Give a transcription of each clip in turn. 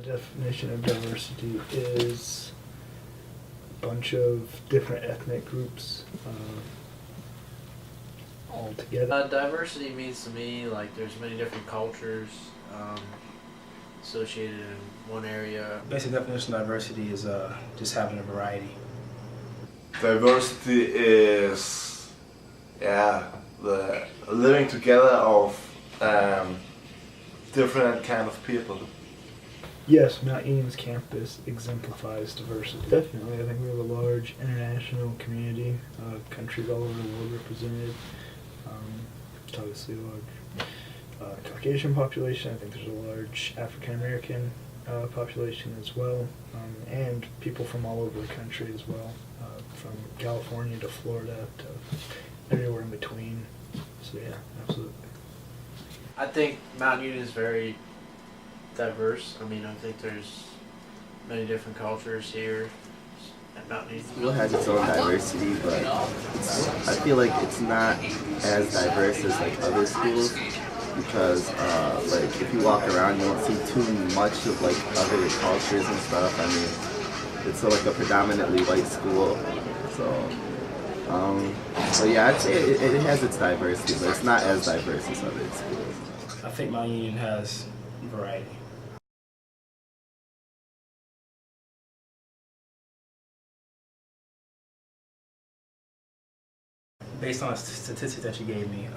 My definition of diversity is a bunch of different ethnic groups all together. Diversity means to me like there's many different cultures associated in one area. Basic definition of diversity is just having a variety. Diversity is, the living together of different kind of people. Yes, Mount Union's campus exemplifies diversity. Definitely, I think we have a large international community, countries all over the world represented. It's obviously a large Caucasian population. I think there's a large African American population as well, and people from all over the country as well, from California to Florida to everywhere in between. So yeah, absolutely. I think Mount Union is very diverse. I mean, I think there's many different cultures here at Mount Union. School has its own diversity, but I feel like it's not as diverse as like other schools because like if you walk around you won't see too much of like other cultures and stuff. I mean, it's like a predominantly white school, so yeah, I'd say it has its diversity, but it's not as diverse as other schools. I think Mount Union has variety. Based on the statistics that you gave me,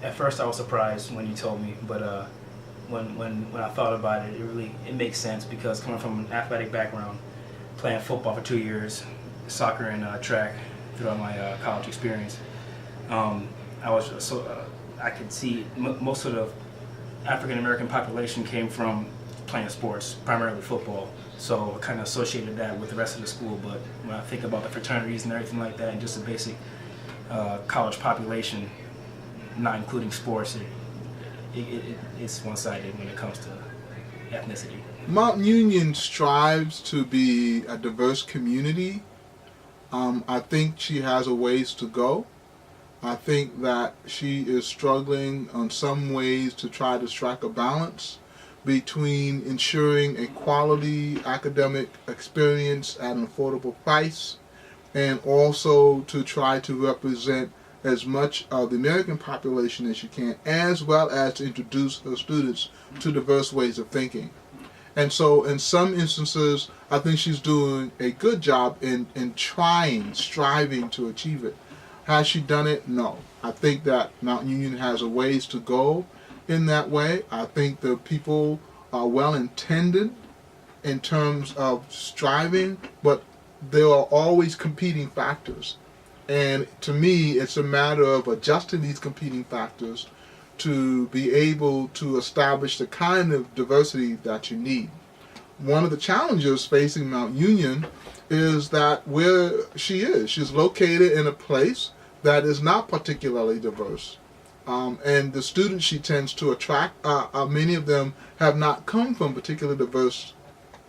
at first I was surprised when you told me, but when I thought about it, it makes sense because coming from an athletic background, playing football for 2 years, soccer and track throughout my college experience, I could see most of the African American population came from playing sports, primarily football. So I kind of associated that with the rest of the school. But when I think about the fraternities and everything like that, and just the basic college population, not including sports, it's one-sided when it comes to ethnicity. Mount Union strives to be a diverse community. I think she has a ways to go. I think that she is struggling on some ways to try to strike a balance between ensuring a quality academic experience at an affordable price and also to try to represent as much of the American population as she can, as well as to introduce her students to diverse ways of thinking. And so in some instances, I think she's doing a good job in striving to achieve it. Has she done it? No. I think that Mount Union has a ways to go in that way. I think the people are well intended in terms of striving, but there are always competing factors. And to me, it's a matter of adjusting these competing factors to be able to establish the kind of diversity that you need. One of the challenges facing Mount Union is that where she is, she's located in a place that is not particularly diverse. And the students she tends to attract, many of them have not come from particularly diverse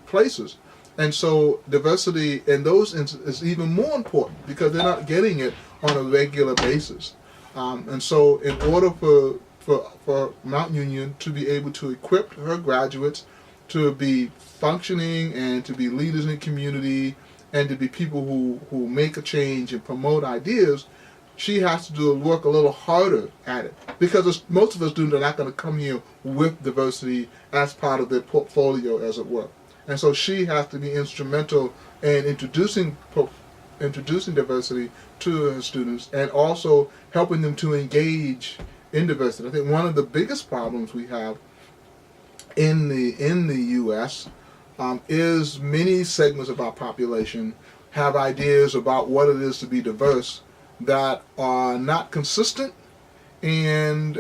places. And so diversity in those instances is even more important because they're not getting it on a regular basis. And so in order for Mount Union to be able to equip her graduates to be functioning and to be leaders in the community and to be people who make a change and promote ideas, she has to work a little harder at it because most of us students are not going to come here with diversity as part of their portfolio, as it were. And so she has to be instrumental in introducing diversity to her students and also helping them to engage in diversity. I think one of the biggest problems we have in the U.S. Is many segments of our population have ideas about what it is to be diverse that are not consistent, and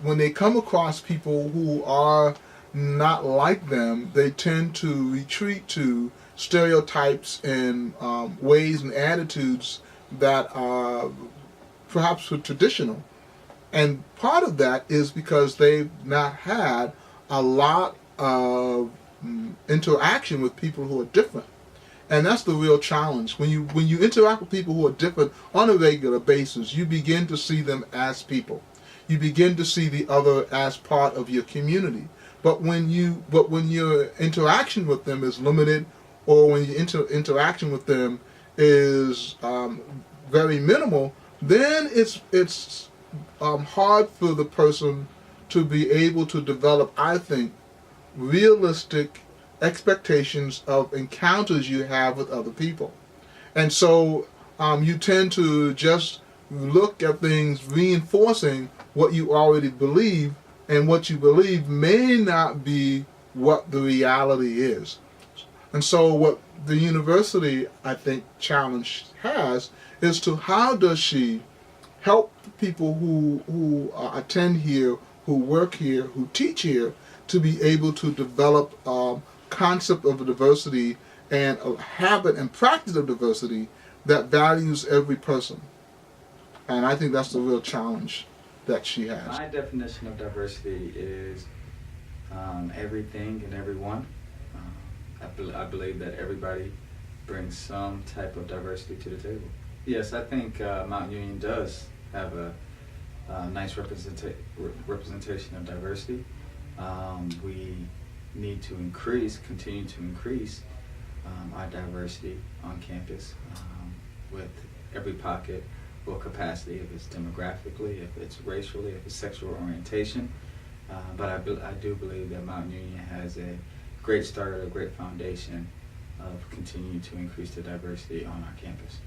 when they come across people who are not like them, they tend to retreat to stereotypes and ways and attitudes that are perhaps traditional. And part of that is because they've not had a lot of interaction with people who are different. And that's the real challenge. When you interact with people who are different on a regular basis, you begin to see them as people. You begin to see the other as part of your community. But when your interaction with them is limited, or when your interaction with them is very minimal, then it's hard for the person to be able to develop, I think, realistic expectations of encounters you have with other people. And so you tend to just look at things reinforcing what you already believe, and what you believe may not be what the reality is. And so what the university, I think, challenge has is to how does she help people who attend here, who work here, who teach here, to be able to develop concept of diversity and a habit and practice of diversity that values every person. And I think that's the real challenge that she has. My definition of diversity is everything and everyone. I believe that everybody brings some type of diversity to the table. Yes, I think Mount Union does have a nice representation of diversity. We need to continue to increase our diversity on campus with every pocket or capacity, if it's demographically, if it's racially, if it's sexual orientation. But I do believe that Mount Union has a great start, a great foundation of continuing to increase the diversity on our campus.